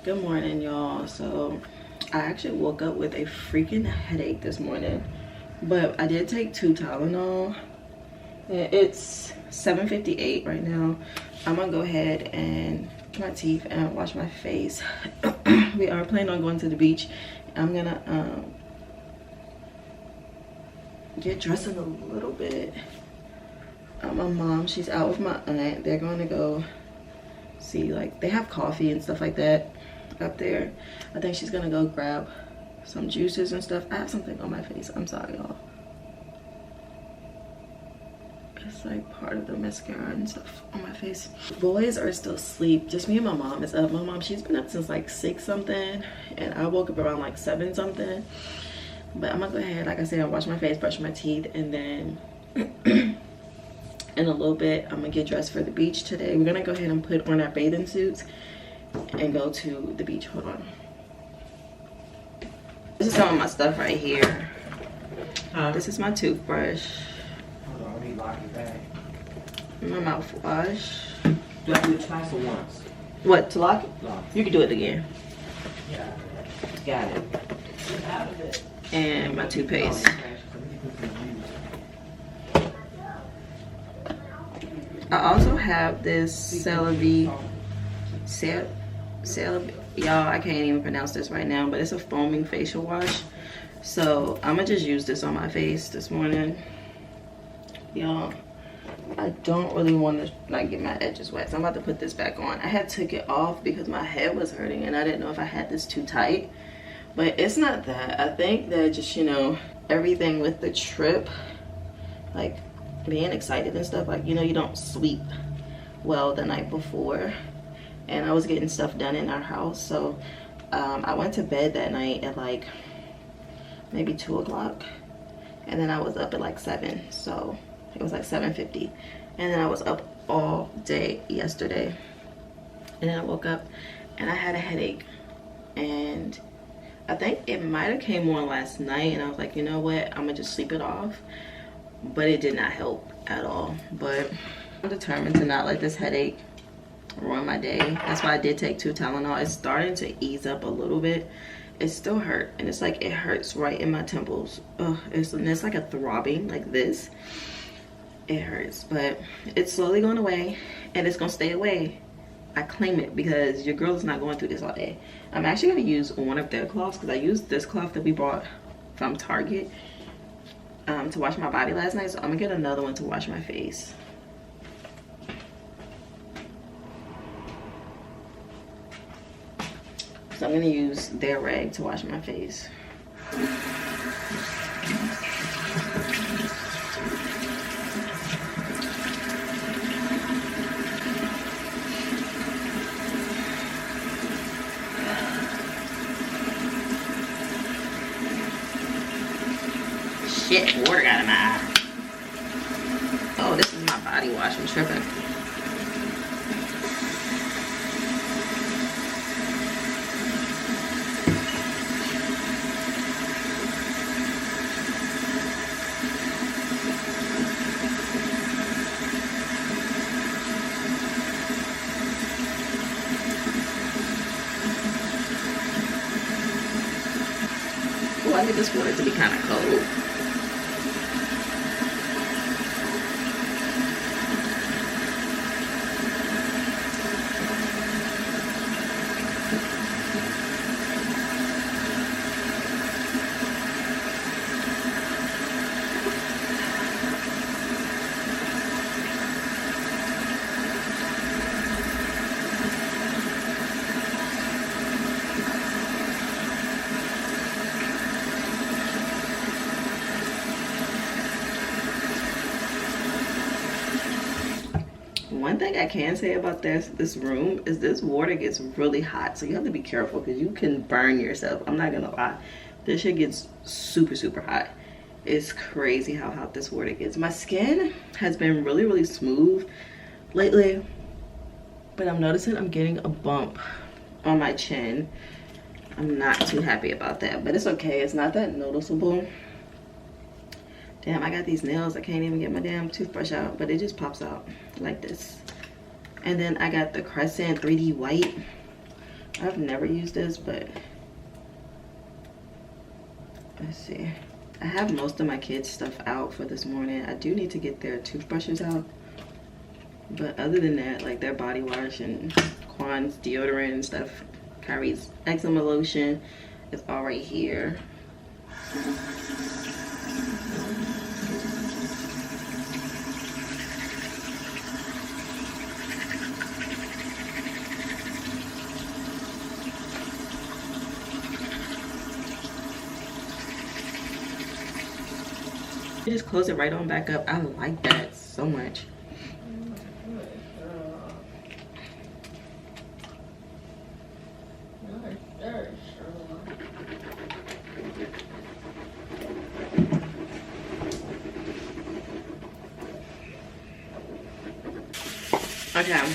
Good morning, y'all. So I actually woke up with a freaking headache this morning, but I did take 2 Tylenol. It's 7:58 right now. I'm gonna go ahead and brush my teeth and wash my face. We are planning on going to the beach. I'm gonna get dressed in a little bit. My mom, she's out with my aunt. They're going to go see, like, they have coffee and stuff like that up there. I think she's gonna go grab some juices and stuff. I have something on my face. I'm sorry, y'all. It's like part of the mascara and stuff on my face. Boys are still asleep. Just me and my mom is up. My mom, she's been up since like 6 something, and I woke up around like 7 something. But I'm gonna go ahead, like I said, wash my face, brush my teeth, and then in a little bit I'm gonna get dressed for the beach today. We're gonna go ahead and put on our bathing suits and go to the beach. Hold on. This is some of my stuff right here. This is my toothbrush. Hold on, let me lock it back. My mouthwash. Do I do it twice or once? What, to lock it? Lock. You can do it again. Yeah. Got it. Get out of it. And my toothpaste. I also have this celery, y'all, I can't even pronounce this right now, but it's a foaming facial wash. So I'm gonna just use this on my face this morning. Y'all, I don't really want to like get my edges wet, so I'm about to put this back on. I had took it off because my head was hurting and I didn't know if I had this too tight, but it's not that. I think that just, you know, everything with the trip, like being excited and stuff, like, you know, you don't sleep well the night before, and I was getting stuff done in our house. So I went to bed that night at like maybe 2 o'clock, and then I was up at like 7, so it was like 7:50, and then I was up all day yesterday, and then I woke up and I had a headache, and I think it might have came on last night, and I was like, you know what, I'm gonna just sleep it off, but it did not help at all. But I'm determined to not let this headache ruin my day. That's why I did take 2 Tylenol. It's starting to ease up a little bit. It still hurt, and it's like it hurts right in my temples. Ugh, it's like a throbbing like this. It hurts, but it's slowly going away, and it's gonna stay away. I claim it, because your girl is not going through this all day. I'm actually gonna use one of their cloths, because I used this cloth that we bought from Target to wash my body last night, so I'm gonna get another one to wash my face. So I'm gonna use their rag to wash my face. Shit, water got in my eye. Oh, this is my body wash. I'm tripping. Oh, I need this water to be kind of cold. One thing I can say about this room is this water gets really hot, so you have to be careful because you can burn yourself. I'm not gonna lie, this shit gets super hot. It's crazy how hot this water gets. My skin has been really smooth lately, but I'm noticing I'm getting a bump on my chin. I'm not too happy about that, but it's okay. It's not that noticeable. Damn, I got these nails. I can't even get my damn toothbrush out, but it just pops out like this. And then I got the Crescent 3D white. I've never used this, but let's see. I have most of my kids' stuff out for this morning. I do need to get their toothbrushes out. But other than that, like their body wash and Quan's deodorant and stuff, Kyrie's eczema lotion is all right here. You just close it right on back up. I like that so much. Okay,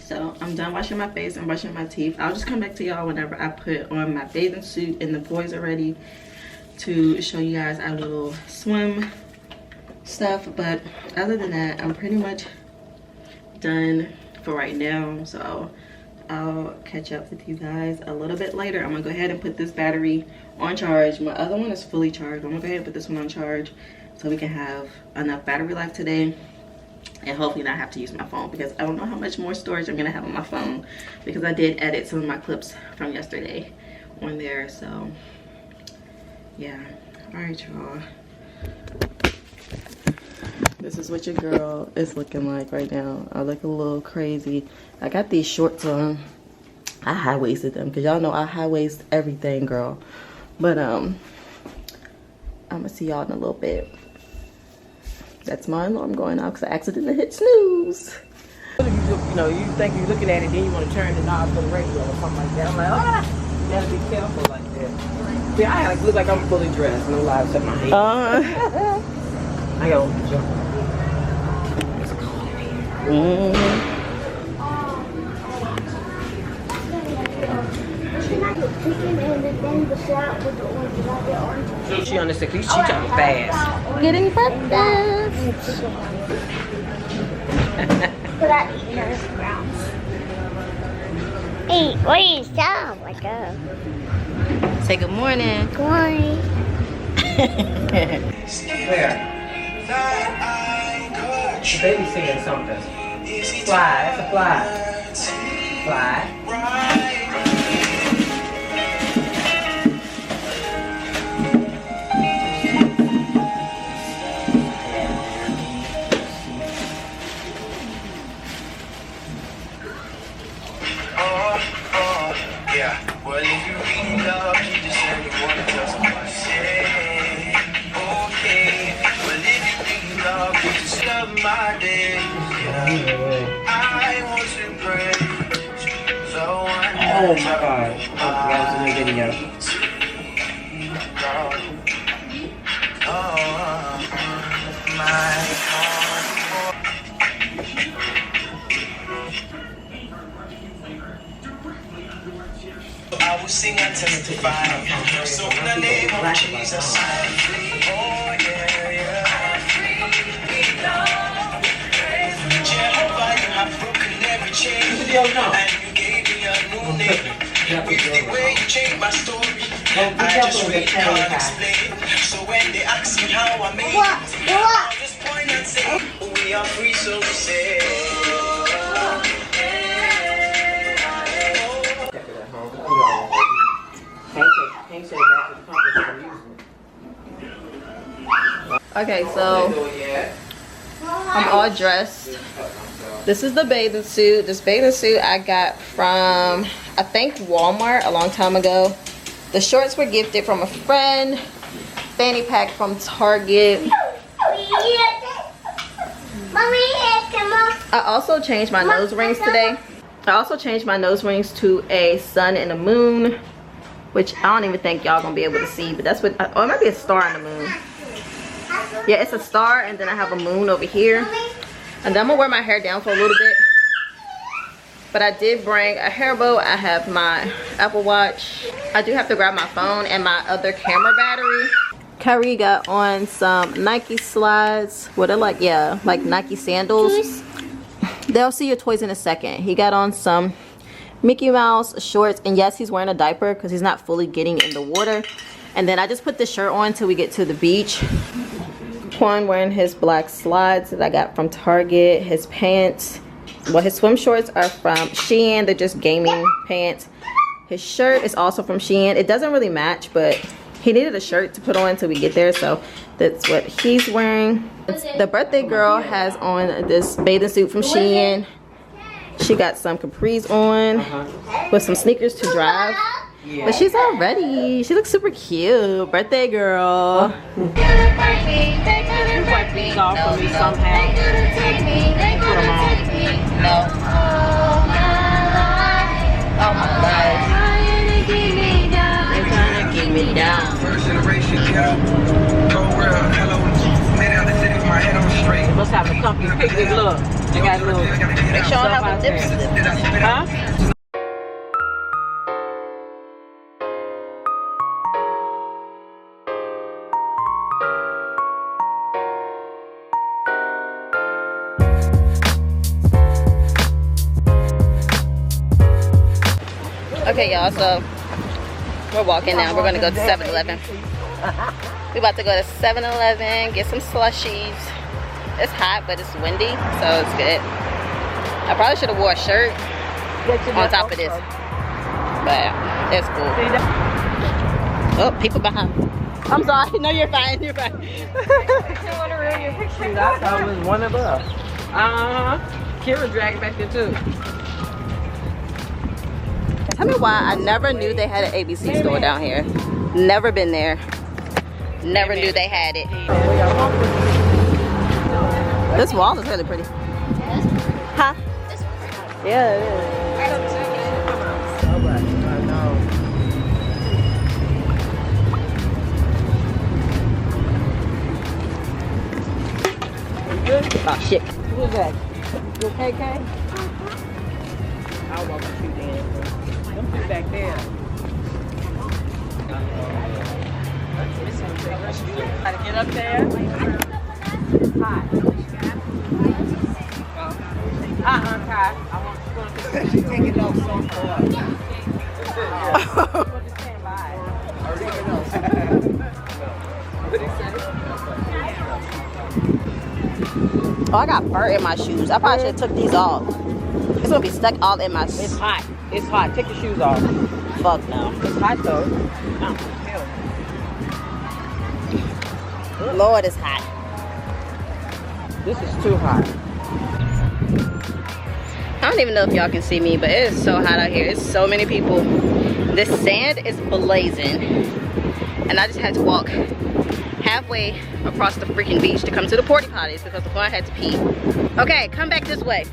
so I'm done washing my face and brushing my teeth. I'll just come back to y'all whenever I put on my bathing suit and the boys are ready to show you guys our little swim stuff. But other than that, I'm pretty much done for right now, so I'll catch up with you guys a little bit later. I'm gonna go ahead and put this battery on charge. My other one is fully charged. I'm gonna go ahead and put this one on charge so we can have enough battery life today and hopefully not have to use my phone, because I don't know how much more storage I'm gonna have on my phone, because I did edit some of my clips from yesterday on there. So yeah, all right y'all, this is what your girl is looking like right now. I look a little crazy. I got these shorts on. I high-waisted them because y'all know I high-waist everything, girl. But I'm gonna see y'all in a little bit. That's my alarm going off because I accidentally hit snooze. You know, you think you're looking at it, then you want to turn the knob for the radio or something like that. I'm like, oh, you gotta be careful like that. See, I look like I'm fully dressed, no lie, except my hair. I go. She understands, she talking fast. Getting breakfast. But I eat those browns. Hey, what do you sound like a... Say good morning. Good morning. Where? The baby's singing something. Fly, it's a fly. Fly. Well, if you really love, you just everyone just want to say, okay. Well, if you really love, you just love my day. Yeah. I want to pray. So Oh my God. That was a new video. I will sing and testify. So in the name of Jesus, I'm free. Oh yeah, yeah. Jehovah, you have broken every chain, and you gave me a new name. With the way you changed my story, I just really can't explain. So when they ask me how I made it, I'll just point and say, we are free, so we say. Okay, so I'm all dressed. This is the bathing suit. This bathing suit I got from, I think, Walmart a long time ago. The shorts were gifted from a friend. Fanny pack from Target. I also changed my nose rings today. I also changed my nose rings to a sun and a moon, which I don't even think y'all gonna be able to see, but that's what, oh, it might be a star and a moon. Yeah, it's a star, and then I have a moon over here. And then I'm gonna wear my hair down for a little bit. But I did bring a hair bow. I have my Apple Watch. I do have to grab my phone and my other camera battery. Kyrie got on some Nike slides. What are like, yeah, like Nike sandals. They'll see your toys in a second. He got on some Mickey Mouse shorts, and yes, he's wearing a diaper because he's not fully getting in the water. And then I just put the shirt on till we get to the beach. Quan wearing his black slides that I got from Target. His pants, well, his swim shorts are from Shein. They're just gaming pants. His shirt is also from Shein. It doesn't really match, but he needed a shirt to put on until we get there, so that's what he's wearing. The birthday girl has on this bathing suit from Shein. She got some capris on with some sneakers to drive. But she's all ready. She looks super cute. Birthday girl. You wipe these off for me somehow. Put them on. No. Oh my God. They're trying to keep me down. First generation ghetto. Go world, hello. Made out the city with my head on straight. Must have a company picnic look. They got little. Make sure I have a lipstick. Huh? Okay, y'all, so we're walking now. We're gonna go to 7-Eleven. We about to go to 7-Eleven, get some slushies. It's hot, but it's windy, so it's good. I probably should have wore a shirt on top of this, but it's cool. Oh, people behind. I'm sorry. No, you're fine. You're fine. I thought it was one of us. Kira dragged back there too. Tell me why I never knew they had an ABC store down here. Never been there. Never knew they had it. This wall is really pretty. Huh? Yeah, it is. Oh shit. Who is that? Your KK? I'll walk with you then. Them two back there. Gotta get up there. Hi. Kai. I want you to take it off so far. Stand by. Oh, I got fur in my shoes. I probably should have took these off. It's gonna be stuck all in my. It's hot. It's hot. Take your shoes off. Fuck no. It's hot though. Lord, it's hot. This is too hot. I don't even know if y'all can see me, but it is so hot out here. It's so many people. This sand is blazing. And I just had to walk halfway across the freaking beach to come to the porta potties because the one had to pee. Okay, come back this way.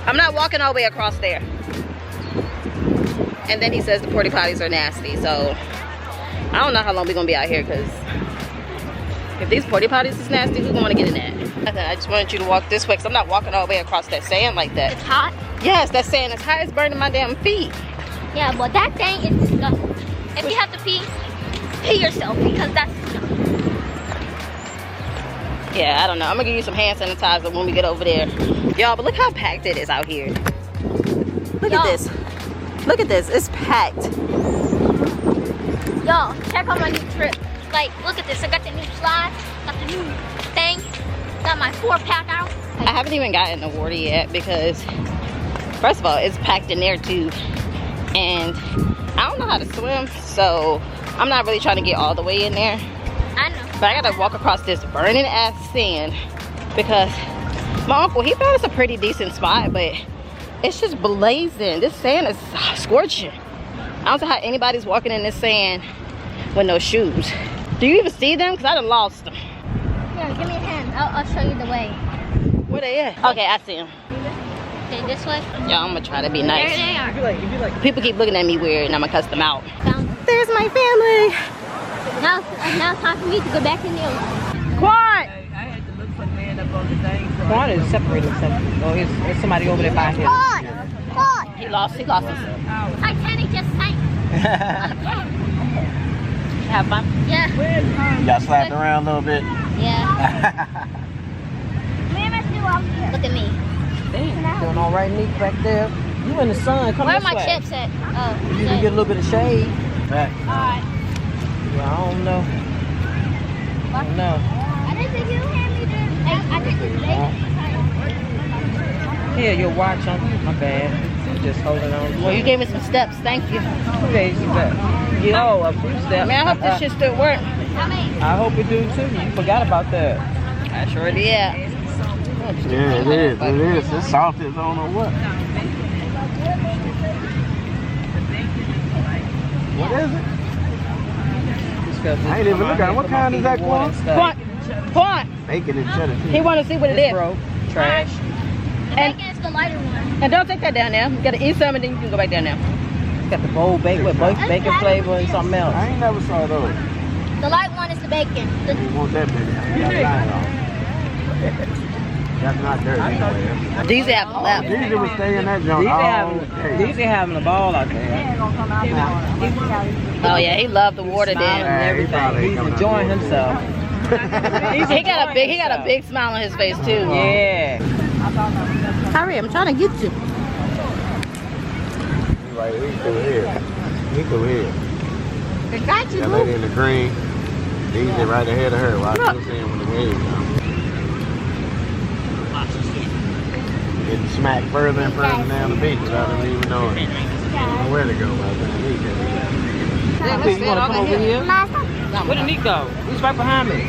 I'm not walking all the way across there. And then he says the porta potties are nasty, so I don't know how long we're gonna be out here, because if these porta potties is nasty, who's gonna get in that? I just wanted you to walk this way, because I'm not walking all the way across that sand like that. It's hot? Yes, that sand is hot. It's burning my damn feet. Yeah, but that thing is disgusting. If you have to pee yourself, because that's disgusting. Yeah, I don't know. I'm gonna give you some hand sanitizer when we get over there. Y'all, but look how packed it is out here. Look at this. Look at this. It's packed. Yo, check out my new trip. Like, look at this. I got the new slide, got the new thing, got my 4-pack out. I haven't even gotten the water yet because, first of all, it's packed in there too. And I don't know how to swim, so I'm not really trying to get all the way in there. I know. But I gotta walk across this burning ass sand because my uncle, he found us a pretty decent spot, but it's just blazing. This sand is scorching. I don't know how anybody's walking in this sand with no shoes. Do you even see them? Because I done lost them. Here, give me a hand. I'll show you the way. Where they at? Okay, I see them. Okay, this way. Y'all, I'm gonna try to be nice. There they are. People keep looking at me weird and I'm gonna cuss them out. Found them. There's my family. Now it's time for me to go back in the ocean. Quan! I had to look for the man up on the thing. Quan is separated himself. Oh, there's somebody over there by him. God! He lost his. Titanic just sank. Have fun? Yeah. Y'all slapped around a little bit? Yeah. Look at me. Doing all right, neat back there. You in the sun. Come Where are this my way. chips at? Oh, You can get a little bit of shade. Back. alright. Yeah, I don't know. I don't know. I didn't think you had me there. I think it's late. Here, your watch on. My bad. You just holding on. Well, you gave me some steps. Thank you. Okay, you bet. Yo, a few steps. Man, I hope this shit still work. How many? I hope it do too. You forgot about that. I sure did. Yeah. Yeah, it is. It is. It's soft as I don't know what. What is it? I ain't even look at it. What kind is that, Quan? Point. Bacon and cheddar. He want to see what it is. Bro, trash. The bacon is the lighter one. And don't take that down there. You gotta eat some and then you can go back down there. Got the bold bacon with bacon flavor and something else. I ain't never saw those. The light one is the bacon. You want that bacon? That's not dirty. Anyway. These have left. These would stay in that junk all day. These having a ball out there. Oh yeah, he loved the water Smiling then. and everything. He's enjoying himself. He got a big smile on his face too. Yeah. Hurry, I'm trying to get you. Like, we through here. We through here. I got you, That lady in the green. These are right ahead of her. While I'm seeing when the waves come. Getting smacked further and further down the beach without them even knowing. I don't know where to go by the time he gets You want to come over here? Where did he go? He's right behind me.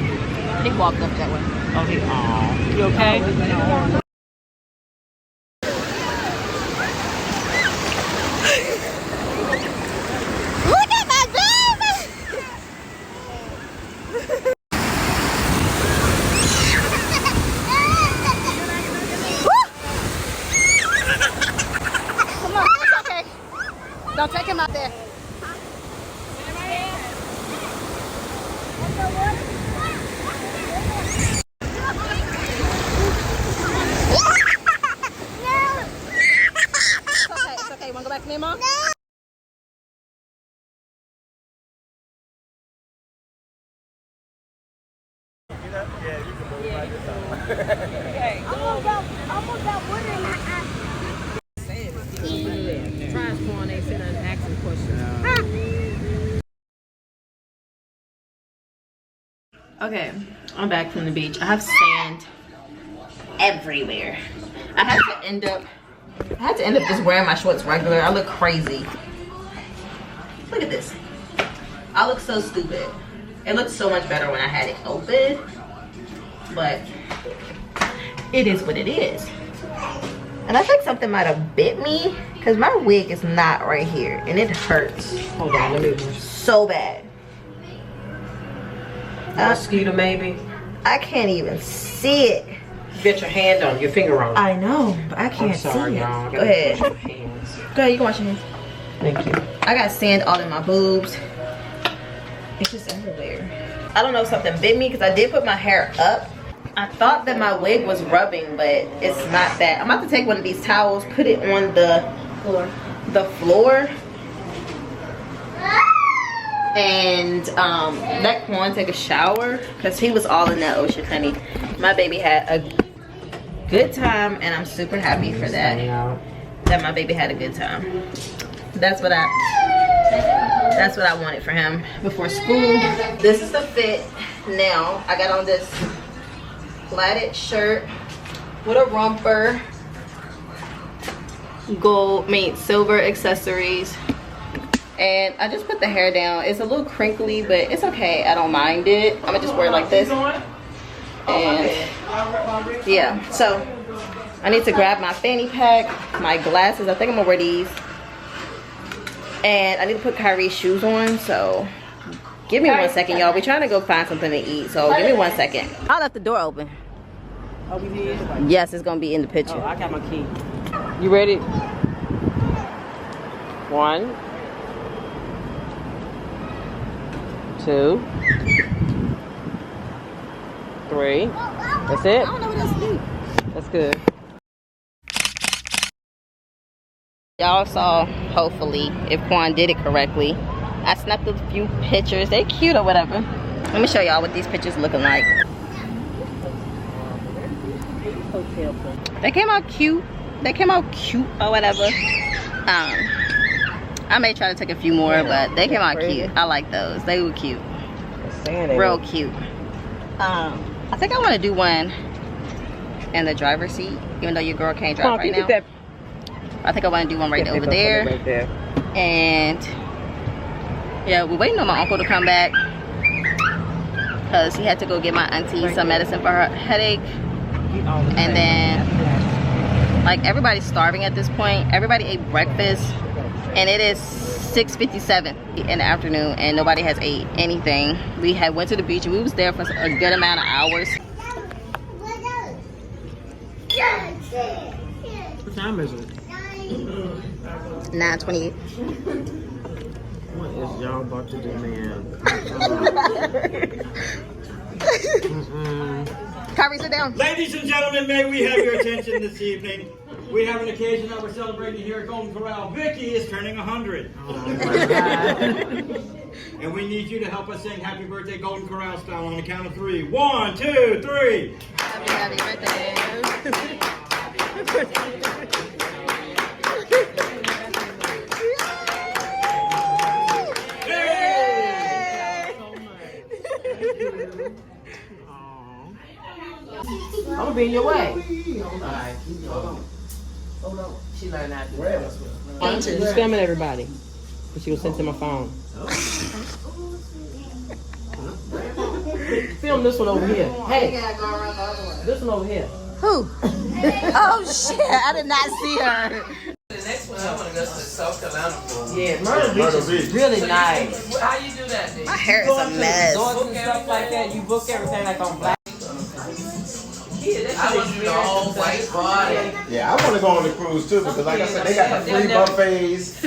He walked up that way. Oh, you okay? Look at my baby! Come on, it's okay. Don't take him out there. It's okay. You wanna go back to me, Mom? Okay, I'm back from the beach. I have sand everywhere. I had to end up just wearing my shorts regular. I look crazy. Look at this. I look so stupid. It looked so much better when I had it open, but it is what it is. And I think something might have bit me because my wig is not right here and it hurts. Hold on, let me. So bad. Mosquito maybe. I can't even see it. Get your hand on your finger on it. I know, but I can't I'm sorry, see it. y'all. Go ahead. Wash your hands. Go ahead, you can wash your hands. Thank you. I got sand all in my boobs. It's just everywhere. I don't know if something bit me because I did put my hair up. I thought that my wig was rubbing, but it's not that. I'm about to take one of these towels, put it on the floor. And let Quan take a shower because he was all in that ocean, honey. My baby had a good time and I'm super happy for that. That my baby had a good time. That's what I wanted for him before school. This is the fit now. I got on this platted shirt with a romper, silver accessories. And I just put the hair down. It's a little crinkly, but it's okay. I don't mind it. I'm gonna just wear it like this. And yeah, so I need to grab my fanny pack, my glasses. I think I'm gonna wear these. And I need to put Kyrie's shoes on, so give me 1 second, y'all. We're trying to go find something to eat, so give me 1 second. I left the door open. Oh, we did? Yes, it's gonna be in the picture. Oh, I got my key. You ready? 1, 2, 3. That's it? I don't know what else to do. That's good. Y'all saw, hopefully, if Quan did it correctly. I snapped a few pictures. They cute or whatever. Let me show y'all what these pictures looking like. They came out cute. they came out cute or whatever. I may try to take a few more, but they came out cute. I like those. They were cute. Real cute. I think I want to do one in the driver's seat, even though your girl can't drive right now. I think I want to do one right over there. And yeah, we're waiting on my uncle to come back because he had to go get my auntie some medicine for her headache. And then, like, everybody's starving at this point. Everybody ate breakfast, and it is 6:57 in the afternoon, and nobody has ate anything. We had went to the beach, and we was there for a good amount of hours. What time is it? 9:28. What is y'all about to do, man? Kyrie, sit down. Ladies and gentlemen, may we have your attention this evening? We have an occasion that we're celebrating here at Golden Corral. Vicky is turning 100. Oh my God. And we need you to help us sing Happy Birthday Golden Corral style on the count of 3. 1, 2, 3. Happy birthday. I'm gonna be in your way. Alright, hold on. She learned how to do it. She's filming everybody. But she was sent to my phone. Film this one over here. Hey, this one over here. Who? Oh shit! I did not see her. The next one I want to go to South Carolina for. Yeah, Myrtle Beach is really nice. How you do that, Nick? My hair is a mess. Resorts and stuff like that. You book everything like on Black. I want to do the all white body. Yeah, I want to go on the cruise too because, like I said, they got the free buffets.